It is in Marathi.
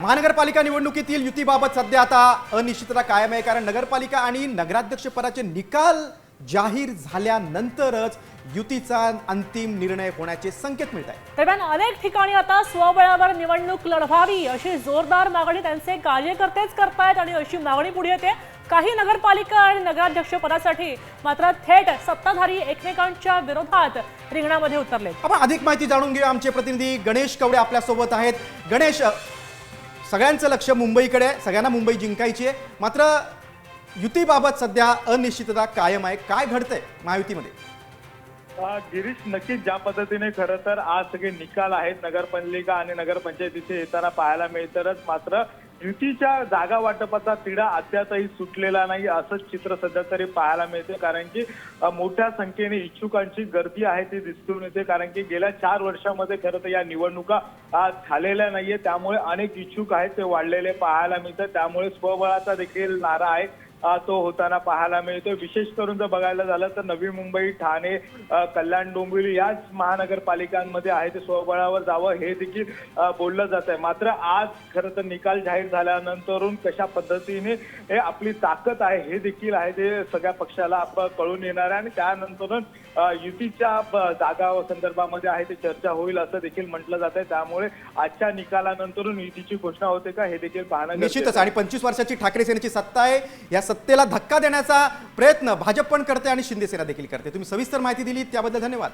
महानगरपालिका निवडणुकीतील युतीबाबत सध्या आता अनिश्चितता कायम आहे, कारण नगरपालिका आणि नगराध्यक्ष पदाचे निकाल जाहीर झाल्यानंतरच युतीचा अंतिम निर्णय होण्याचे संकेत मिळत आहेत। दरम्यान अनेक ठिकाणी आता स्वबळावर निवडणूक लढवावी अशी जोरदार मागणी त्यांचे कार्यकर्तेच करतायत आणि अशी मागणी पुढे येते। काही नगरपालिका आणि नगराध्यक्ष पदासाठी मात्र थेट सत्ताधारी एकमेकांच्या विरोधात रिंगणामध्ये उतरले। आपण अधिक माहिती जाणून घेऊया। आमचे प्रतिनिधी गणेश कवडे आपल्या सोबत आहेत। गणेश, सगळ्यांचं लक्ष मुंबईकडे, सगळ्यांना मुंबई जिंकायची आहे, मात्र युतीबाबत सध्या अनिश्चितता कायम आहे। काय घडतंय महायुतीमध्ये? गिरीश, नक्कीच ज्या पद्धतीने खरं तर आज सगळे निकाल आहेत नगरपालिका आणि नगरपंचायतीचे येताना पाहायला मिळतच, मात्र युतीच्या जागा वाटपाचा तिढा अद्यापही सुटलेला नाही असंच चित्र सध्या तरी पाहायला मिळते। कारण की मोठ्या संख्येने इच्छुकांची गर्दी आहे ती दिसून येते, कारण की गेल्या 4 वर्षामध्ये खरं तर या निवडणुका झालेल्या नाहीये, त्यामुळे अनेक इच्छुक आहेत ते वाढलेले पाहायला मिळतात। त्यामुळे स्वबळाचा देखील नारा आहे तो होताना पाहायला मिळतो। विशेष करून जर बघायला झालं तर नवी मुंबई, ठाणे, कल्याण, डोंबिवली याच महानगरपालिकांमध्ये आहे ते स्वबळावर जावं हे देखील बोललं जात आहे। मात्र आज खरं तर निकाल जाहीर झाल्यानंतरून कशा पद्धतीने हे आपली ताकद आहे हे देखील आहे ते सगळ्या पक्षाला कळून येणार आहे आणि त्यानंतरून युतीच्या जागा संदर्भामध्ये आहे ते चर्चा होईल असं देखील म्हटलं जात आहे। त्यामुळे आजच्या निकालानंतरून युतीची घोषणा होते का हे देखील पाहणं निश्चितच। आणि 25 वर्षाची ठाकरे सेनेची सत्ता आहे, या सत्तेला धक्का देण्याचा प्रयत्न भाजप पण करते आणि शिंदे सेना देखील करते। तुम्ही सविस्तर माहिती दिली त्याबद्दल धन्यवाद।